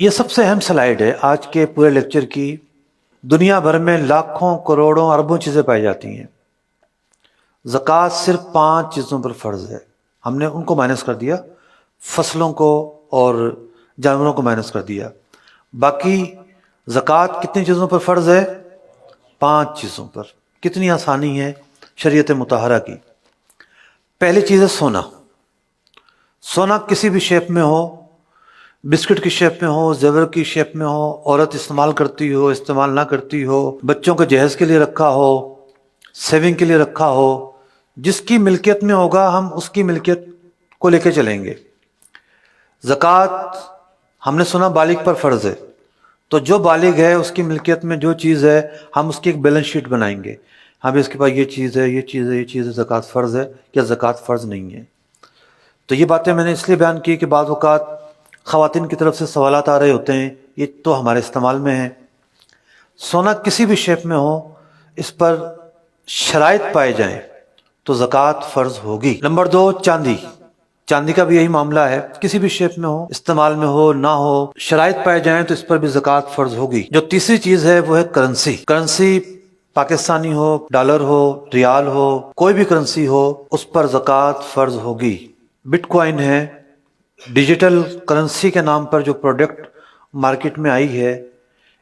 یہ سب سے اہم سلائیڈ ہے آج کے پورے لیکچر کی۔ دنیا بھر میں لاکھوں کروڑوں اربوں چیزیں پائی جاتی ہیں، زکوٰۃ صرف 5 چیزوں پر فرض ہے۔ ہم نے ان کو مائنس کر دیا، فصلوں کو اور جانوروں کو مائنس کر دیا۔ باقی زکوٰۃ کتنی چیزوں پر فرض ہے؟ 5 چیزوں پر۔ کتنی آسانی ہے شریعت مطہرہ کی۔ پہلی چیز ہے سونا۔ سونا کسی بھی شیپ میں ہو، بسکٹ کی شیپ میں ہو، زیور کی شیپ میں ہو، عورت استعمال کرتی ہو، استعمال نہ کرتی ہو، بچوں کے جہیز کے لیے رکھا ہو، سیونگ کے لیے رکھا ہو، جس کی ملکیت میں ہوگا ہم اس کی ملکیت کو لے کے چلیں گے۔ زکوٰۃ ہم نے سنا بالغ پر فرض ہے، تو جو بالغ ہے اس کی ملکیت میں جو چیز ہے ہم اس کی ایک بیلنس شیٹ بنائیں گے۔ ہاں بھی اس کے پاس یہ چیز ہے، یہ چیز ہے، یہ چیز ہے، زکوٰۃ فرض ہے یا زکوٰۃ فرض نہیں ہے۔ تو یہ باتیں میں نے اس لیے بیان کی کہ بعض اوقات خواتین کی طرف سے سوالات آ رہے ہوتے ہیں، یہ تو ہمارے استعمال میں ہے۔ سونا کسی بھی شیپ میں ہو، اس پر شرائط پائے جائیں تو زکوٰۃ فرض ہوگی۔ نمبر 2، چاندی۔ چاندی کا بھی یہی معاملہ ہے، کسی بھی شیپ میں ہو، استعمال میں ہو نہ ہو، شرائط پائے جائیں تو اس پر بھی زکوٰۃ فرض ہوگی۔ جو تیسری چیز ہے وہ ہے کرنسی۔ کرنسی پاکستانی ہو، ڈالر ہو، ریال ہو، کوئی بھی کرنسی ہو، اس پر زکوٰۃ فرض ہوگی۔ بٹ کوائن ہے، ڈیجیٹل کرنسی کے نام پر جو پروڈکٹ مارکیٹ میں آئی ہے،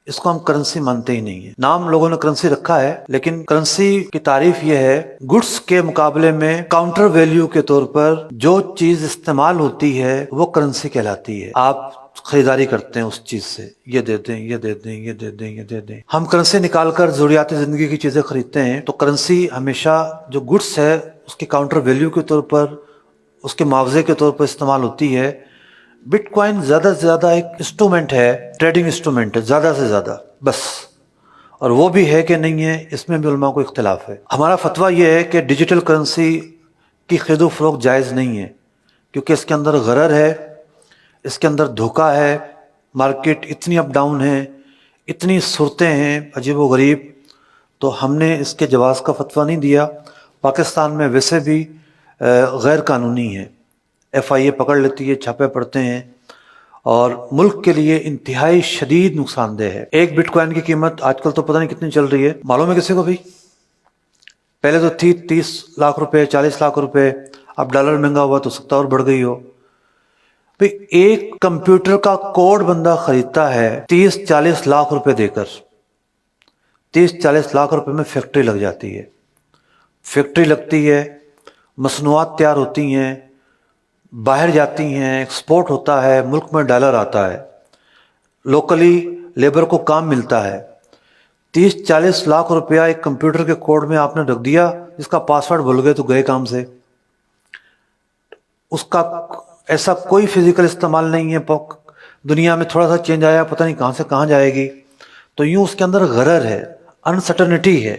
اس کو ہم کرنسی مانتے ہی نہیں ہیں۔ نام لوگوں نے کرنسی رکھا ہے، لیکن کرنسی کی تعریف یہ ہے گڈس کے مقابلے میں کاؤنٹر ویلیو کے طور پر جو چیز استعمال ہوتی ہے وہ کرنسی کہلاتی ہے۔ آپ خریداری کرتے ہیں اس چیز سے، یہ دے دیں، یہ دے دیں، یہ دے دیں، یہ دے دیں۔ ہم کرنسی نکال کر ضروریات زندگی کی چیزیں خریدتے ہیں، تو کرنسی ہمیشہ جو گڈس ہے اس کے کاؤنٹر ویلیو کے طور پر، اس کے معاوضے کے طور پر استعمال ہوتی ہے۔ بٹ کوائن زیادہ سے زیادہ ایک انسٹرومنٹ ہے، ٹریڈنگ انسٹرومنٹ ہے، زیادہ سے زیادہ بس۔ اور وہ بھی ہے کہ نہیں ہے، اس میں بھی علماء کو اختلاف ہے۔ ہمارا فتویٰ یہ ہے کہ ڈیجیٹل کرنسی کی خرید و فروخت جائز نہیں ہے، کیونکہ اس کے اندر غرر ہے، اس کے اندر دھوکہ ہے۔ مارکیٹ اتنی اپ ڈاؤن ہے، اتنی صورتیں ہیں عجیب و غریب، تو ہم نے اس کے جواز کا فتویٰ نہیں دیا۔ پاکستان میں ویسے بھی غیر قانونی ہے، ایف آئی اے پکڑ لیتی ہے، چھاپے پڑتے ہیں، اور ملک کے لیے انتہائی شدید نقصان دہ ہے۔ ایک بٹ کوائن کی قیمت آج کل تو پتہ نہیں کتنی چل رہی ہے، معلوم ہے کسی کو بھی؟ پہلے تو تھی 30 لاکھ روپے، 40 لاکھ روپے، اب ڈالر مہنگا ہوا تو سکتا اور بڑھ گئی ہو۔ بھئی ایک کمپیوٹر کا کوڈ بندہ خریدتا ہے 30-40 لاکھ روپے دے کر، 30-40 لاکھ روپے میں فیکٹری لگ جاتی ہے۔ فیکٹری لگتی ہے، مصنوعات تیار ہوتی ہیں، باہر جاتی ہیں، ایکسپورٹ ہوتا ہے، ملک میں ڈالر آتا ہے، لوکلی لیبر کو کام ملتا ہے۔ 30-40 لاکھ روپیہ ایک کمپیوٹر کے کوڈ میں آپ نے رکھ دیا، جس کا پاسورڈ بھول گئے تو گئے کام سے۔ اس کا ایسا کوئی فزیکل استعمال نہیں ہے، دنیا میں تھوڑا سا چینج آیا، پتہ نہیں کہاں سے کہاں جائے گی۔ تو یوں اس کے اندر غرر ہے، انسرٹنٹی ہے،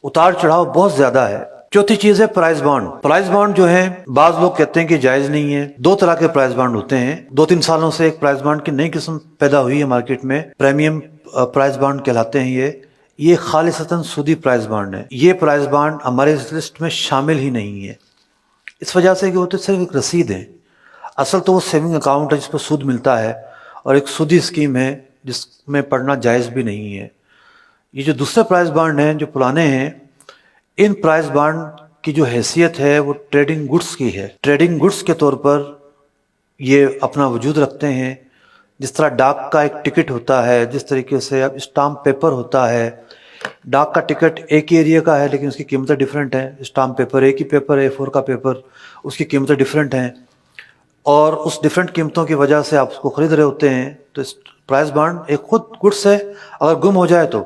اتار چڑھاؤ بہت زیادہ ہے۔ چوتھی چیز ہے پرائز بانڈ۔ پرائز بانڈ جو ہے بعض لوگ کہتے ہیں کہ جائز نہیں ہے۔ 2 طرح کے پرائز بانڈ ہوتے ہیں، 2-3 سالوں سے ایک پرائز بانڈ کی نئی قسم پیدا ہوئی ہے مارکیٹ میں، پریمیم پرائز بانڈ کہلاتے ہیں۔ یہ خالصتاً سودی پرائز بانڈ ہے۔ یہ پرائز بانڈ ہمارے اس لسٹ میں شامل ہی نہیں ہے، اس وجہ سے کہ وہ تو صرف ایک رسید ہے۔ اصل تو وہ سیونگ اکاؤنٹ ہے جس پر سود ملتا ہے، اور ایک سودی اسکیم ہے جس میں پڑھنا جائز بھی نہیں ہے۔ یہ جو دوسرے پرائز بانڈ ہیں جو پرانے ہیں، ان پرائز بانڈ کی جو حیثیت ہے وہ ٹریڈنگ گڈس کی ہے۔ ٹریڈنگ گڈس کے طور پر یہ اپنا وجود رکھتے ہیں۔ جس طرح ڈاک کا ایک ٹکٹ ہوتا ہے، جس طریقے سے اب اسٹامپ پیپر ہوتا ہے۔ ڈاک کا ٹکٹ ایک ہی ایریا کا ہے لیکن اس کی قیمتیں ڈیفرنٹ ہیں، اسٹامپ پیپر ایک ہی پیپر ہے، A4 کا پیپر، اس کی قیمتیں ڈیفرنٹ ہیں، اور اس ڈیفرنٹ قیمتوں کی وجہ سے آپ اس کو خرید رہے ہوتے ہیں۔ تو اس پرائز بانڈ ایک خود گڈس ہے، اگر گم ہو جائے تو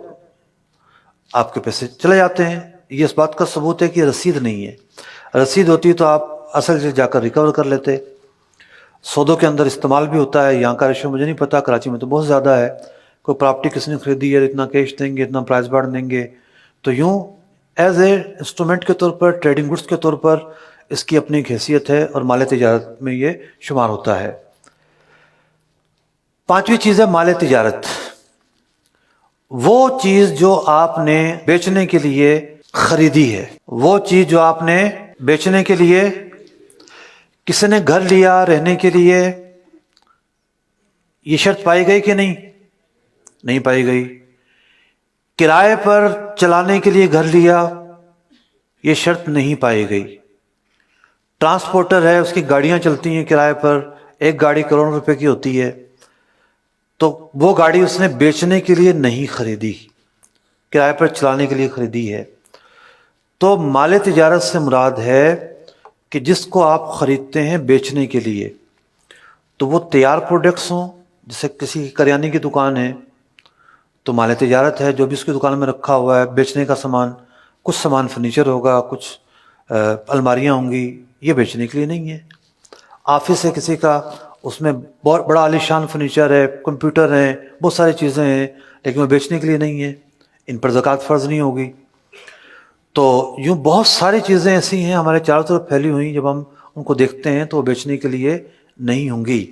آپ کے پیسے چلے جاتے ہیں۔ یہ اس بات کا ثبوت ہے کہ یہ رسید نہیں ہے۔ رسید ہوتی تو آپ اصل سے جا کر ریکور کر لیتے۔ سودوں کے اندر استعمال بھی ہوتا ہے، یہاں کا ریشو مجھے نہیں پتا، کراچی میں تو بہت زیادہ ہے۔ کوئی پراپرٹی کسی نے خریدی ہے، اتنا کیش دیں گے، اتنا پرائز بانڈ دیں گے، تو یوں ایز اے انسٹرومنٹ کے طور پر، ٹریڈنگ گڈس کے طور پر اس کی اپنی ایک حیثیت ہے، اور مال تجارت میں یہ شمار ہوتا ہے۔ 5ویں چیز ہے مال تجارت۔ وہ چیز جو آپ نے بیچنے کے لیے خریدی ہے، وہ چیز جو آپ نے بیچنے کے لیے، کسی نے گھر لیا رہنے کے لیے، یہ شرط پائی گئی کہ نہیں؟ نہیں پائی گئی۔ کرائے پر چلانے کے لیے گھر لیا، یہ شرط نہیں پائی گئی۔ ٹرانسپورٹر ہے، اس کی گاڑیاں چلتی ہیں کرائے پر، ایک گاڑی کروڑوں روپے کی ہوتی ہے، تو وہ گاڑی اس نے بیچنے کے لیے نہیں خریدی، کرائے پر چلانے کے لیے خریدی ہے۔ تو مال تجارت سے مراد ہے کہ جس کو آپ خریدتے ہیں بیچنے کے لیے، تو وہ تیار پروڈکٹس ہوں، جیسے کسی کی کریانے کی دکان ہے تو مال تجارت ہے، جو بھی اس کی دکان میں رکھا ہوا ہے بیچنے کا سامان، کچھ سامان فرنیچر ہوگا، کچھ الماریاں ہوں گی، یہ بیچنے کے لیے نہیں ہے۔ آفس ہے کسی کا، اس میں بہت بڑا عالی شان فرنیچر ہے، کمپیوٹر ہیں، بہت ساری چیزیں ہیں، لیکن وہ بیچنے کے لیے نہیں ہے، ان پر زکوٰۃ فرض نہیں ہوگی۔ تو یوں بہت ساری چیزیں ایسی ہیں ہمارے چاروں طرف پھیلی ہوئی، جب ہم ان کو دیکھتے ہیں تو وہ بیچنے کے لیے نہیں ہوں گی۔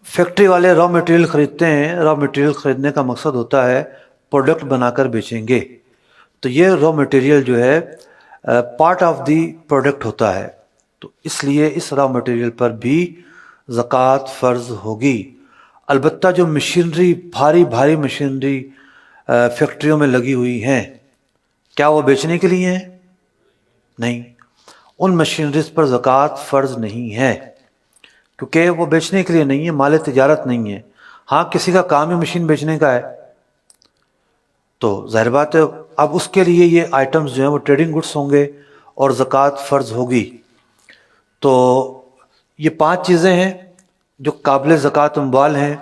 فیکٹری والے را مٹیریل خریدتے ہیں، را مٹیریل خریدنے کا مقصد ہوتا ہے پروڈکٹ بنا کر بیچیں گے، تو یہ را مٹیریل جو ہے پارٹ آف دی پروڈکٹ ہوتا ہے، تو اس لیے اس را مٹیریل پر بھی زکوٰۃ فرض ہوگی۔ البتہ جو مشینری، بھاری بھاری مشینری فیکٹریوں میں لگی ہوئی ہیں، کیا وہ بیچنے کے لیے ہیں؟ نہیں، ان مشینریز پر زکوٰۃ فرض نہیں ہے، کیونکہ وہ بیچنے کے لیے نہیں ہے، مال تجارت نہیں ہے۔ ہاں کسی کا کام ہی مشین بیچنے کا ہے تو ظاہر بات ہے اب اس کے لیے یہ آئٹمز جو ہیں وہ ٹریڈنگ گڈس ہوں گے اور زکوٰۃ فرض ہوگی۔ تو یہ 5 چیزیں ہیں جو قابل زکوٰۃ اموال ہیں۔